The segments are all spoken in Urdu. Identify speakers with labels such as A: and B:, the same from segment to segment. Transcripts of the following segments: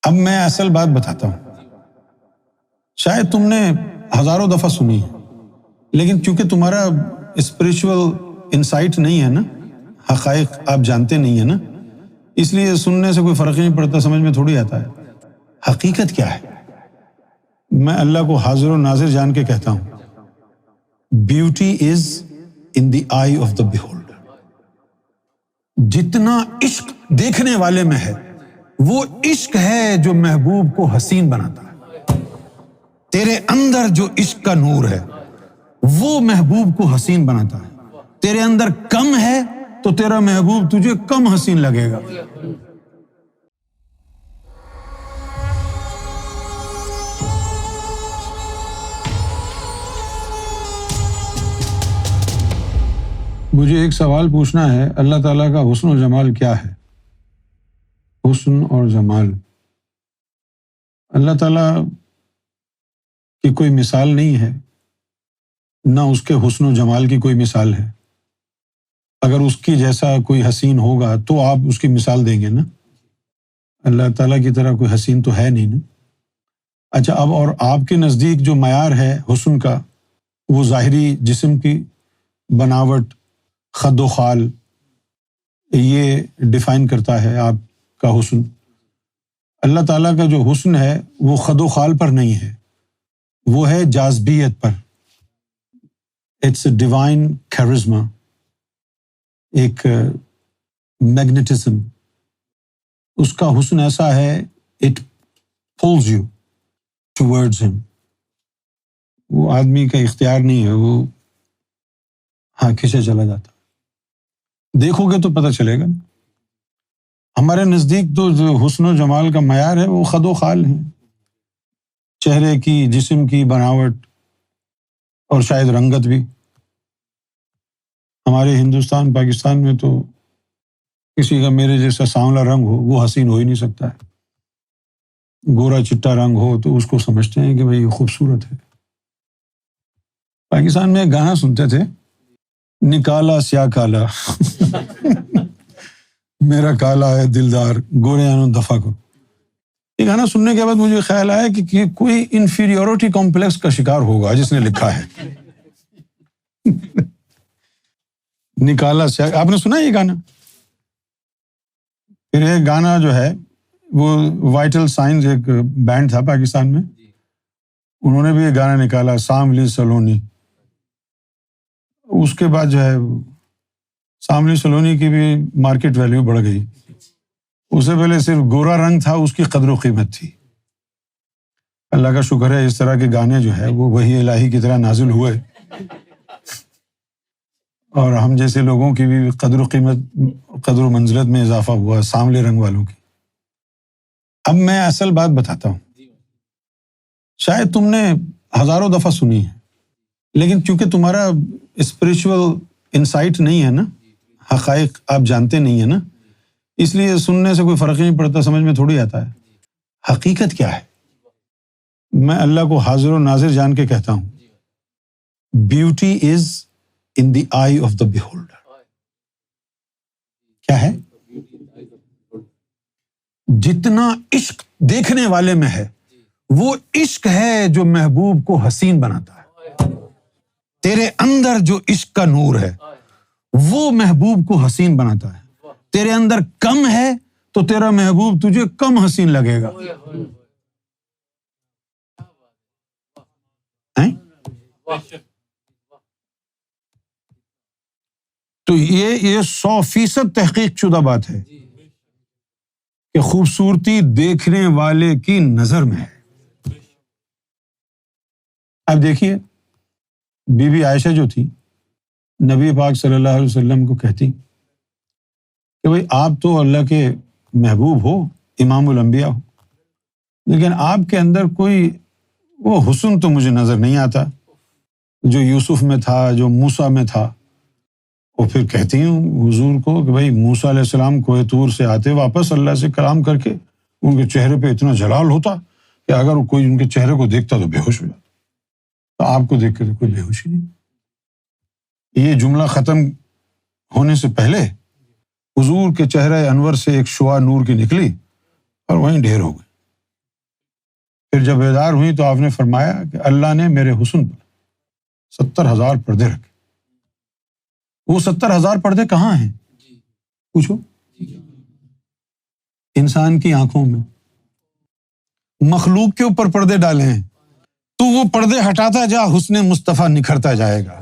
A: اب میں اصل بات بتاتا ہوں، شاید تم نے ہزاروں دفعہ سنی ہے، لیکن کیونکہ تمہارا اسپریچول انسائٹ نہیں ہے نا، حقائق آپ جانتے نہیں ہیں نا، اس لیے سننے سے کوئی فرق نہیں پڑتا، سمجھ میں تھوڑی آتا ہے۔ حقیقت کیا ہے؟ میں اللہ کو حاضر و ناظر جان کے کہتا ہوں، beauty is in the I of the بیہولڈر۔ جتنا عشق دیکھنے والے میں ہے، وہ عشق ہے جو محبوب کو حسین بناتا ہے۔ تیرے اندر جو عشق کا نور ہے وہ محبوب کو حسین بناتا ہے۔ تیرے اندر کم ہے تو تیرا محبوب تجھے کم حسین لگے گا۔ مجھے ایک سوال پوچھنا ہے، اللہ تعالیٰ کا حسن و جمال کیا ہے؟ حسن اور جمال، اللہ تعالیٰ کی کوئی مثال نہیں ہے، نہ اس کے حسن و جمال کی کوئی مثال ہے۔ اگر اس کی جیسا کوئی حسین ہوگا تو آپ اس کی مثال دیں گے نا، اللہ تعالیٰ کی طرح کوئی حسین تو ہے نہیں نا۔ اچھا، اب اور آپ کے نزدیک جو معیار ہے حسن کا، وہ ظاہری جسم کی بناوٹ، خد و خال، یہ ڈیفائن کرتا ہے آپ کا حسن۔ اللہ تعالیٰ کا جو حسن ہے وہ خد و خال پر نہیں ہے، وہ ہے جاذبیت پر۔ اٹس اے ڈیوائن کیرزما، ایک میگنیٹزم۔ اس کا حسن ایسا ہے، اٹ پولز یو ٹورڈز ہم۔ وہ آدمی کا اختیار نہیں ہے، وہ کھینچے چلا جاتا۔ دیکھو گے تو پتہ چلے گا۔ ہمارے نزدیک تو جو حسن و جمال کا معیار ہے وہ خد و خال ہے، چہرے کی، جسم کی بناوٹ اور شاید رنگت بھی۔ ہمارے ہندوستان پاکستان میں تو کسی کا میرے جیسا سانولا رنگ ہو وہ حسین ہو ہی نہیں سکتا ہے، گورا چٹا رنگ ہو تو اس کو سمجھتے ہیں کہ بھئی یہ خوبصورت ہے۔ پاکستان میں ایک گانا سنتے تھے، نکالا سیاہ کالا میرا کالا ہے دلدار گورے آنو دفع کو۔ یہ گانا سننے کے بعد مجھے خیال آیا کہ کوئی انفیریورٹی کمپلیکس کا شکار ہوگا جس نے لکھا ہے نکالا سیاہ۔ آپ نے سنا یہ گانا؟ پھر ایک گانا جو ہے وہ وائٹل سائنز، ایک بینڈ تھا پاکستان میں، انہوں نے بھی یہ گانا نکالا، ساملی سلونی۔ اس کے بعد جو ہے ساملی سلونی کی بھی مارکیٹ ویلیو بڑھ گئی، اس سے پہلے صرف گورا رنگ تھا، اس کی قدر و قیمت تھی۔ اللہ کا شکر ہے اس طرح کے گانے جو ہے وہ وحی الہی کی طرح نازل ہوئے، اور ہم جیسے لوگوں کی بھی قدر و قیمت، قدر و منزلت میں اضافہ ہوا، سانولے رنگ والوں کی۔ اب میں اصل بات بتاتا ہوں، شاید تم نے ہزاروں دفعہ سنی ہے، لیکن کیونکہ تمہارا اسپریچول انسائٹ نہیں ہے نا، حقائق آپ جانتے نہیں ہیں نا، اس لیے سننے سے کوئی فرق نہیں پڑتا، سمجھ میں تھوڑی آتا ہے۔ حقیقت کیا ہے؟ میں اللہ کو حاضر و ناظر جان کے کہتا ہوں، beauty is in the I of the بیہولڈر۔ کیا ہے؟ جتنا عشق دیکھنے والے میں ہے، وہ عشق ہے جو محبوب کو حسین بناتا ہے۔ تیرے اندر جو عشق کا نور ہے وہ محبوب کو حسین بناتا ہے۔ تیرے اندر کم ہے تو تیرا محبوب تجھے کم حسین لگے گا۔ تو یہ 100% تحقیق شدہ بات ہے کہ خوبصورتی دیکھنے والے کی نظر میں ہے۔ اب دیکھیے، بی بی عائشہ جو تھی، نبی پاک صلی اللہ علیہ وسلم کو کہتی کہ بھئی آپ تو اللہ کے محبوب ہو، امام الانبیاء ہو، لیکن آپ کے اندر کوئی وہ حسن تو مجھے نظر نہیں آتا جو یوسف میں تھا، جو موسیٰ میں تھا۔ اور پھر کہتی ہوں حضور کو کہ بھئی موسیٰ علیہ السلام کوہ طور سے آتے واپس اللہ سے کلام کر کے، ان کے چہرے پہ اتنا جلال ہوتا کہ اگر کوئی ان کے چہرے کو دیکھتا تو بے ہوش ہو جاتا، تو آپ کو دیکھ کر کوئی بے ہوشی نہیں۔ یہ جملہ ختم ہونے سے پہلے حضور کے چہرہ انور سے ایک شعاع نور کی نکلی اور وہیں ڈھیر ہو گئی۔ پھر جب بیدار ہوئی تو آپ نے فرمایا کہ اللہ نے میرے حسن پر 70,000 پردے رکھے. وہ 70,000 پردے کہاں ہیں؟ پوچھو. انسان کی آنکھوں میں. مخلوق کے اوپر پردے ڈالے ہیں تو وہ پردے ہٹاتا جا، حسن مصطفیٰ نکھرتا جائے گا.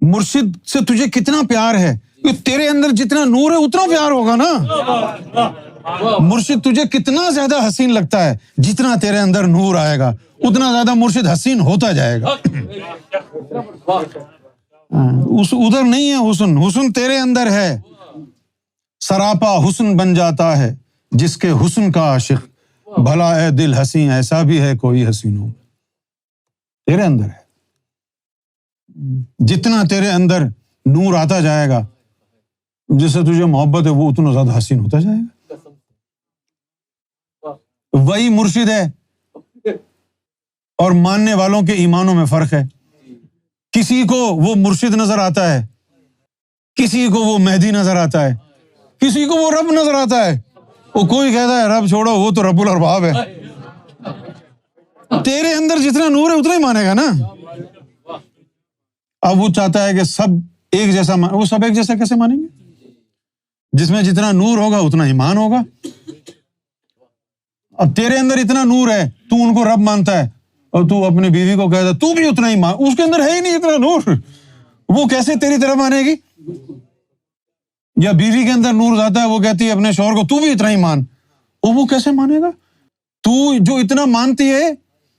A: مرشد سے تجھے کتنا پیار ہے، تیرے اندر جتنا نور ہے اتنا پیار ہوگا نا. مرشد تجھے کتنا زیادہ حسین لگتا ہے، جتنا تیرے اندر نور آئے گا اتنا زیادہ مرشد حسین ہوتا جائے گا. ادھر نہیں ہے حسن، حسن تیرے اندر ہے. سراپا حسن بن جاتا ہے جس کے حسن کا عاشق، بھلا اے دل حسین ایسا بھی ہے کوئی حسین ہو. تیرے اندر ہے. جتنا تیرے اندر نور آتا جائے گا، جس سے تجھے محبت ہے، وہ اتنا زیادہ حسین ہوتا جائے گا. وہی مرشد ہے. اور ماننے والوں کے ایمانوں میں فرق ہے. کسی کو وہ مرشد نظر آتا ہے، کسی کو وہ مہدی نظر آتا ہے، کسی کو وہ رب نظر آتا ہے. وہ کوئی کہتا ہے رب چھوڑو، وہ تو رب الارباب ہے. تیرے اندر جتنا نور ہے اتنا ہی مانے گا نا. اب وہ چاہتا ہے کہ سب ایک جیسا وہ سب ایک جیسا کیسے مانیں گے؟ جس میں جتنا نور ہوگا اتنا ایمان ہوگا. اب تیرے اندر اتنا نور ہے، تو ان کو رب مانتا ہے، اور تو اپنی بیوی کو کہتا ہے تو بھی اتنا ہی مان. اس کے اندر ہے ہی نہیں اتنا نور، وہ کیسے تیری طرف مانے گی؟ یا بیوی کے اندر نور آتا ہے، وہ کہتی ہے اپنے شوہر کو تو بھی اتنا ہی مان، اور وہ کیسے مانے گا؟ تو جو اتنا مانتی ہے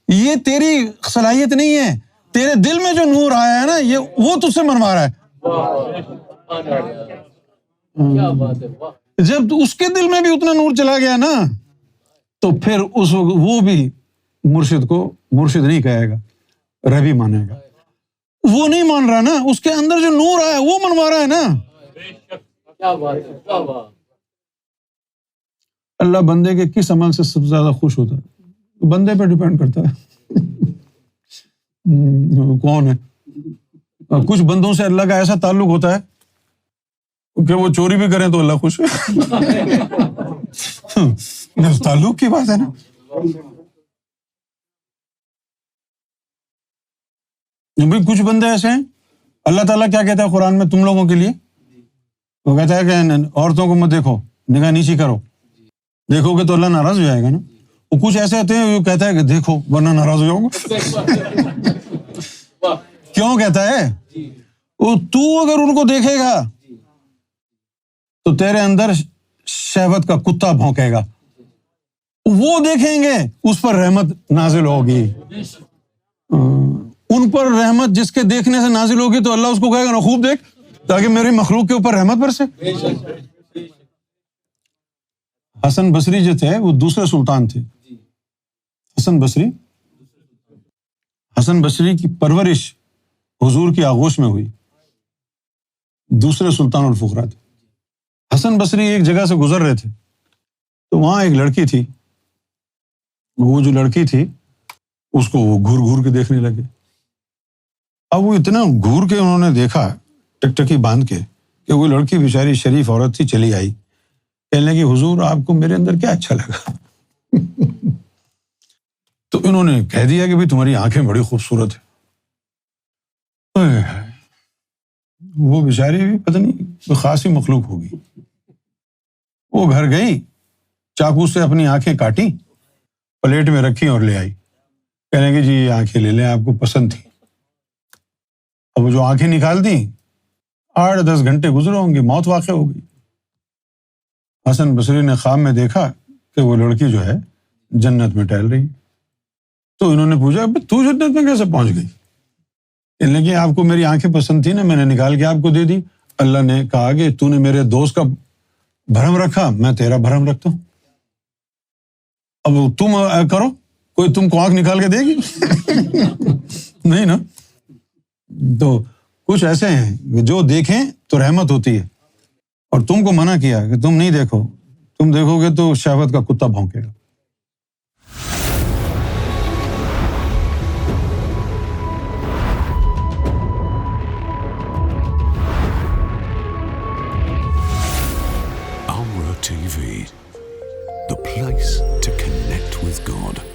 A: یہ تیری صلاحیت نہیں ہے. تیرے دل میں جو نور آیا ہے نا، یہ وہ تجھ سے منوا رہا ہے. جب اس کے دل میں بھی اتنا نور چلا گیا نا، تو پھر وہ بھی مرشد کو مرشد نہیں کہے گا، ربی مانے گا. وہ نہیں مان رہا نا، اس کے اندر جو نور آیا وہ منوا رہا ہے نا. اللہ بندے کے کس عمل سے سب سے زیادہ خوش ہوتا ہے؟ بندے پہ ڈیپینڈ کرتا ہے کون ہے. کچھ بندوں سے اللہ کا ایسا تعلق ہوتا ہے کہ وہ چوری بھی کریں تو اللہ خوش ہے. تعلق کی بات ہے نا. کچھ بندے ایسے ہیں، اللہ تعالیٰ کیا کہتا ہے قرآن میں تم لوگوں کے لیے؟ وہ کہتا ہے کہ عورتوں کو مت دیکھو، نگاہ نیچی کرو. دیکھو گے تو اللہ ناراض ہو جائے گا نا. وہ کچھ ایسے ہوتے ہیں وہ کہتا ہے کہ دیکھو ورنہ ناراض ہو جاؤں گا. کیوں کہتا ہے؟ تو اگر ان کو دیکھے گا تو تیرے اندر شہوت کا کتا بھونکے گا. وہ دیکھیں گے اس پر رحمت نازل ہوگی. ان پر رحمت جس کے دیکھنے سے نازل ہوگی تو اللہ اس کو کہے گا نا خوب دیکھ، تاکہ میری مخلوق کے اوپر رحمت برسے. حسن بصری جو تھے وہ دوسرے سلطان تھے. حسن بصری کی پرورش حضور کی آغوش میں ہوئی. دوسرے سلطان الفقراء تھے. حسن بصری ایک جگہ سے گزر رہے تھے تو وہاں ایک لڑکی تھی. وہ جو لڑکی تھی اس کو وہ گھور گھور کے دیکھنے لگے. اب وہ اتنا گھور کے انہوں نے دیکھا ٹکٹکی باندھ کے کہ وہ لڑکی بیچاری شریف عورت تھی، چلی آئی. کہنے لگی حضور آپ کو میرے اندر کیا اچھا لگا؟ تو انہوں نے کہہ دیا کہ بھائی تمہاری آنکھیں بڑی خوبصورت ہیں. وہ بیچاری بھی پتہ نہیں کوئی خاصی مخلوق ہوگی. وہ گھر گئی، چاقو سے اپنی آنکھیں کاٹی، پلیٹ میں رکھی اور لے آئی. کہنے لگی جی یہ آنکھیں لے لیں، آپ کو پسند تھی. اب وہ جو آنکھیں نکال دی، 8-10 گھنٹے گزرے ہوں گے، موت واقع ہو گئی. حسن بصری نے خواب میں دیکھا کہ وہ لڑکی جو ہے جنت میں ٹہل رہی. تو انہوں نے پوچھا تو جنت میں کیسے پہنچ گئی؟ کہنے لگی آپ کو میری آنکھیں پسند تھی نا، میں نے نکال کے آپ کو دے دی. اللہ نے کہا کہ تو نے میرے دوست کا بھرم رکھا، میں تیرا بھرم رکھتا ہوں. اب تم کرو، کوئی تم کو آنکھ نکال کے دے گی؟ نہیں نا. تو کچھ ایسے ہیں جو دیکھیں تو رحمت ہوتی ہے، اور تم کو منع کیا کہ تم نہیں دیکھو، تم دیکھو گے تو شہوت کا کتا بھونکے گا.
B: Amra TV the place to connect with God.